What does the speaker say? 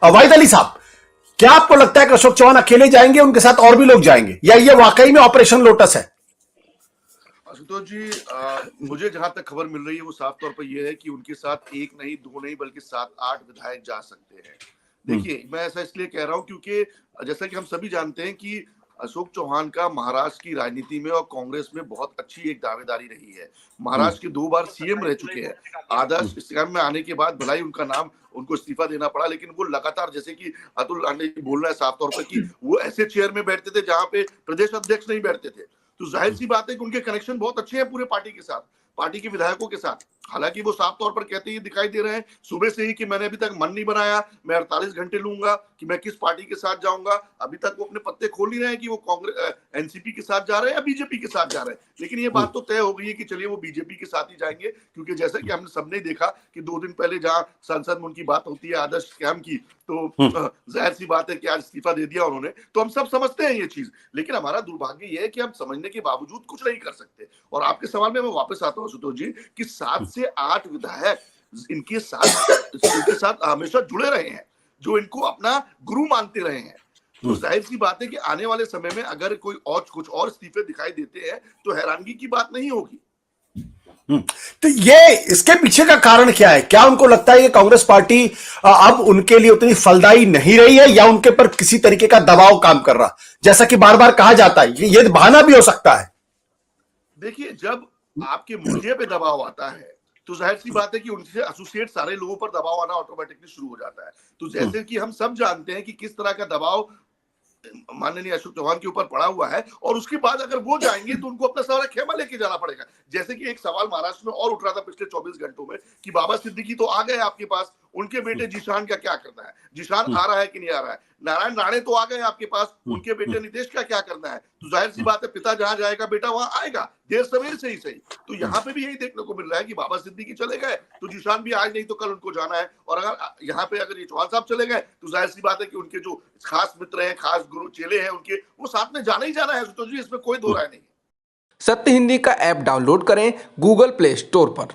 वाहिद अली साहब, क्या आपको लगता है कि अशोक चौहान अकेले जाएंगे, उनके साथ और भी लोग जाएंगे, या ये वाकई में ऑपरेशन लोटस है? आशुतोष जी, मुझे जहां तक खबर मिल रही है वो साफ तौर पर यह है कि उनके साथ एक नहीं, दो नहीं, बल्कि 7-8 विधायक जा सकते हैं। देखिए, मैं ऐसा इसलिए कह रहा हूं क्योंकि जैसा कि हम सभी जानते हैं कि अशोक चौहान का महाराष्ट्र की राजनीति में और कांग्रेस में बहुत अच्छी एक दावेदारी रही है। महाराष्ट्र के 2 बार सीएम रह चुके हैं। आदर्श इस्लाम में आने के बाद भलाई उनका नाम उनको इस्तीफा देना पड़ा, लेकिन वो लगातार, जैसे कि अतुल लांडे जी बोल रहे हैं साफ तौर पर, कि वो ऐसे चेयर में बैठते थे जहां पे प्रदेश अध्यक्ष नहीं बैठते थे। तो जाहिर सी बात है कि उनके कनेक्शन बहुत अच्छे हैं पूरे पार्टी के साथ, पार्टी के विधायकों के साथ। हालांकि वो साफ तौर पर कहते ही दिखाई दे रहे हैं सुबह से ही कि मैंने अभी तक मन नहीं बनाया, मैं 48 घंटे लूंगा कि मैं किस पार्टी के साथ जाऊंगा। अभी तक वो अपने पत्ते खोल नहीं रहे हैं कि वो कांग्रेस एनसीपी के साथ जा रहे हैं या बीजेपी के साथ जा रहे हैं। लेकिन ये बात तो तय हो गई है कि चलिए वो बीजेपी के साथ ही जाएंगे, क्योंकि जैसा कि हमने सबने देखा कि 2 दिन पहले जहां संसद में उनकी बात होती है आदर्श स्कैम की, तो जाहिर सी बात है कि आज इस्तीफा दे दिया उन्होंने। तो हम सब समझते हैं ये चीज, लेकिन हमारा दुर्भाग्य ये है कि हम समझने के बावजूद कुछ नहीं कर सकते। और आपके सवाल में मैं वापस आता हूँ सुतोष जी, कि 7 से 8 विधायक इनके साथ हमेशा जुड़े रहे हैं, जो इनको अपना गुरु मानते रहे हैं। तो जाहिर सी बात है कि आने वाले समय में अगर कोई और कुछ और इस्तीफे दिखाई देते हैं तो हैरानगी की बात नहीं होगी। तो ये इसके पीछे का कारण क्या है? क्या उनको लगता है कि कांग्रेस पार्टी अब उनके लिए उतनी फलदायी नहीं रही है, या उनके पर किसी तरीके का दबाव काम कर रहा, जैसा कि बार बार कहा जाता है? ये बहाना भी हो सकता है। देखिए, जब आपके मुखिया पे दबाव आता है तो जाहिर सी बात है कि उनसे एसोसिएट सारे लोगों पर दबाव आना ऑटोमेटिकली शुरू हो जाता है। तो जैसे कि हम सब जानते हैं कि किस तरह का दबाव माननीय अशोक चौहान के ऊपर पड़ा हुआ है, और उसके बाद अगर वो जाएंगे तो उनको अपना सारा खेमा लेके जाना पड़ेगा। जैसे कि एक सवाल महाराष्ट्र में और उठ रहा था पिछले 24 घंटों में कि बाबा सिद्दीकी तो आ गए आपके पास, उनके बेटे जिशान का क्या करना है? जिशान आ रहा है कि नहीं आ रहा है? नारायण राणे तो आ गए आपके पास, उनके बेटे नितेश का क्या करना है? तो जाहिर सी बात है पिता जहां जाएगा बेटा वहां आएगा, देर सवेर से ही सही। तो यहाँ पे भी यही देखने को मिल रहा है कि बाबा सिद्दीकी चले गए तो जिशान भी आज नहीं तो कल उनको जाना है। और अगर यहाँ पे अगर ये चौहान साहब चले गए तो जाहिर सी बात है कि उनके जो खास मित्र हैं, खास गुरु चेले हैं उनके, वो साथ में जाना ही जाना है। तो जी इसमें कोई दो राय नहीं है। सत्य हिंदी का ऐप डाउनलोड करें गूगल प्ले स्टोर पर।